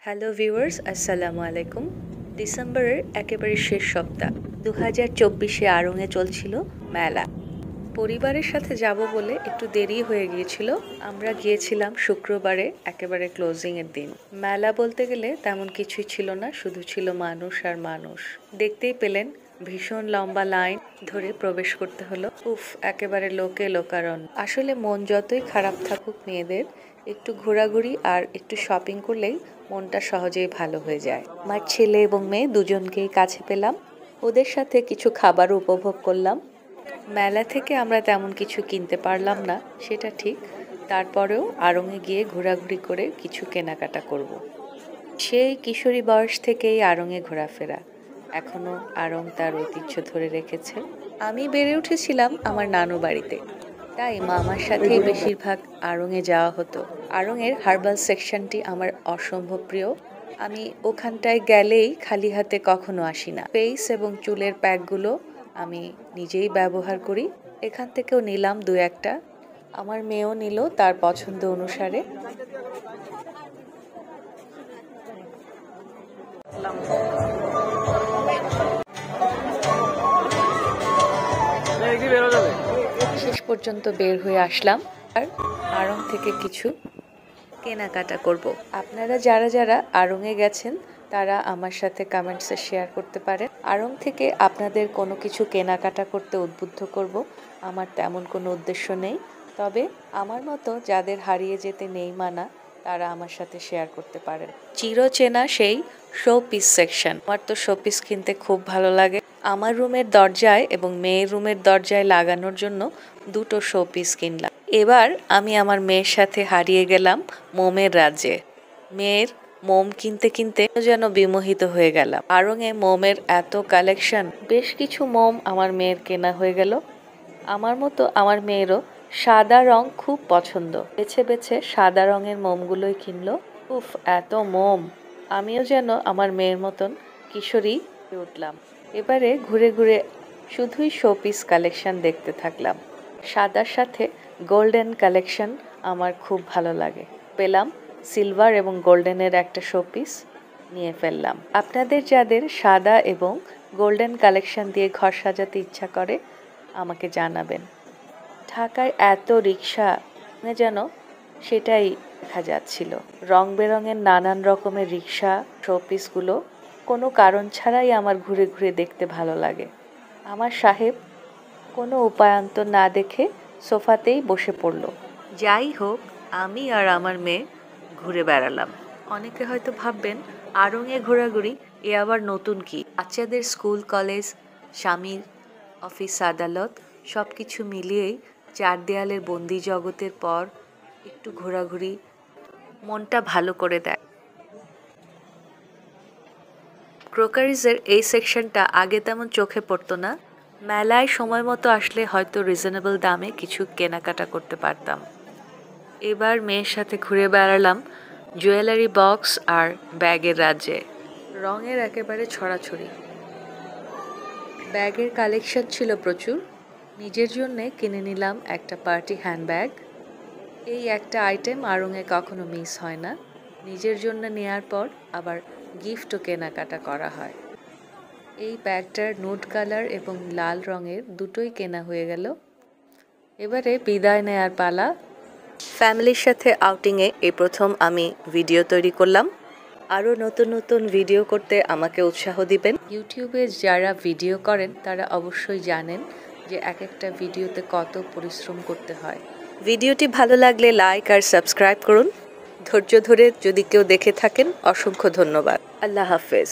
Hello viewers, আসসালামু আলাইকুম। ডিসেম্বরের একেবারে শেষ সপ্তাহ 2024-এ আড়ংয়ে চলছিল মেলা। পরিবারের সাথে যাব বলে একটু দেরি হয়ে গিয়েছিল। আমরা গিয়েছিলাম শুক্রবারে, একেবারে ক্লোজিংয়ের দিন। মেলা বলতে গেলে তেমন কিছুই ছিল না, শুধু ছিল মানুষ আর মানুষ। দেখতেই পেলেন ভীষণ লম্বা লাইন ধরে প্রবেশ করতে হলো। একেবারে লোকে লোকারণ্য। আসলে মন যতই খারাপ থাকুক মেয়েদের, একটু ঘোরাঘুরি আর একটু শপিং করলেই মনটা সহজেই ভালো হয়ে যায়। আমার ছেলে এবং মেয়ে দুজনকেই কাছে পেলাম, ওদের সাথে কিছু খাবার উপভোগ করলাম। মেলা থেকে আমরা তেমন কিছু কিনতে পারলাম না, সেটা ঠিক। তারপরেও আড়ংয়ে গিয়ে ঘোরাঘুরি করে কিছু কেনাকাটা করব। সেই কিশোরী বয়স থেকেই আড়ংয়ে ঘোরাফেরা, এখনো আড়ং তার ঐতিহ্য ধরে রেখেছে। আমি বেড়ে উঠেছিলাম আমার নানু বাড়িতে, তাই মামার সাথেই বেশিরভাগ আড়ংয়ে যাওয়া হতো। আড়ংয়ের হার্বাল সেকশনটি আমার অসম্ভব প্রিয়। আমি ওখানটায় গেলেই খালি হাতে কখনো আসি না। ফেস এবং চুলের প্যাকগুলো আমি নিজেই ব্যবহার করি। এখান থেকেও নিলাম দু একটা, আমার মেয়েও নিল তার পছন্দ অনুসারে। শেষ পর্যন্ত বের হয়ে আসলাম আর আড়ং থেকে কিছু কেনাকাটা করব। আপনারা যারা যারা আড়ংয়ে গেছেন তারা আমার সাথে কমেন্টসে শেয়ার করতে পারেন। আড়ং থেকে আপনাদের কোনো কিছু কেনাকাটা করতে উদ্বুদ্ধ করব, আমার তেমন কোনো উদ্দেশ্য নেই। তবে আমার মতো যাদের হারিয়ে যেতে নেই মানা, তারা আমার সাথে শেয়ার করতে পারেন। চিরচেনা সেই শো পিস সেকশন, আমার তো শো পিস কিনতে খুব ভালো লাগে। আমার রুমের দরজায় এবং মেয়ের রুমের দরজায় লাগানোর জন্য দুটো শো পিস কিনলাম। এবার আমি আমার মেয়ের সাথে হারিয়ে গেলাম মোমের রাজ্যে। মেয়ের মোম কিনতে কিনতে যেন বিমোহিত হয়ে গেলাম। আড়ংয়ে মোমের এত কালেকশন, বেশ কিছু মোম আমার মেয়ের কেনা হয়ে গেল। আমার মতো আমার মেয়েরও সাদা রং খুব পছন্দ, বেছে বেছে সাদা রঙের মোমগুলোই কিনলো। এত মোম! আমিও যেন আমার মেয়ের মতন কিশোরী হয়ে উঠলাম। এবারে ঘুরে ঘুরে শুধুই শোপিস কালেকশন দেখতে থাকলাম। সাদার সাথে গোল্ডেন কালেকশন আমার খুব ভালো লাগে। পেলাম সিলভার এবং গোল্ডেনের একটা শোপিস, নিয়ে ফেললাম। আপনাদের যাদের সাদা এবং গোল্ডেন কালেকশন দিয়ে ঘর সাজাতে ইচ্ছা করে আমাকে জানাবেন। ঢাকায় এত রিক্সা যেন সেটাই দেখা যাচ্ছিল। রং বেরঙের নানান রকমের রিক্সা, শোপিসগুলো কোনো কারণ ছাড়াই আমার ঘুরে ঘুরে দেখতে ভালো লাগে। আমার সাহেব কোনো উপায়ান্তর না দেখে সোফাতেই বসে পড়ল। যাই হোক, আমি আর আমার মেয়ে ঘুরে বেড়ালাম। অনেকে হয়তো ভাববেন আড়ংয়ে ঘোরাঘুরি এ আবার নতুন কি? বাচ্চাদের স্কুল কলেজ, স্বামীর অফিস আদালত সব কিছু মিলিয়েই চার দেয়ালের বন্দি জগতের পর একটু ঘোরাঘুরি মনটা ভালো করে দেয়। ক্রোকারিজের এই সেকশনটা আগে তেমন চোখে পড়তো না। মেলায় সময় মতো আসলে হয়তো রিজনেবল দামে কিছু কেনাকাটা করতে পারতাম। এবার মেয়ের সাথে ঘুরে বেড়ালাম জুয়েলারি বক্স আর ব্যাগের রাজ্যে। রঙের একেবারে ছড়াছড়ি, ব্যাগের কালেকশন ছিল প্রচুর। নিজের জন্যে কিনে নিলাম একটা পার্টি হ্যান্ডব্যাগ। এই একটা আইটেম আড়ংয়ে কখনো মিস হয় না। নিজের জন্য নেয়ার পর আবার গিফটও কেনাকাটা করা হয়। এই ব্যাগটার নুড কালার এবং লাল রঙের দুটোই কেনা হয়ে গেল। এবারে বিদায় নেয়ার পালা। ফ্যামিলির সাথে আউটিংয়ে এই প্রথম আমি ভিডিও তৈরি করলাম। আরও নতুন নতুন ভিডিও করতে আমাকে উৎসাহ দিবেন। ইউটিউবে যারা ভিডিও করেন তারা অবশ্যই জানেন যে এক একটা ভিডিওতে কত পরিশ্রম করতে হয়। ভিডিওটি ভালো লাগলে লাইক আর সাবস্ক্রাইব করুন। ধৈর্য ধরে যদি কেউ দেখে থাকেন অসংখ্য ধন্যবাদ। আল্লাহ হাফেজ।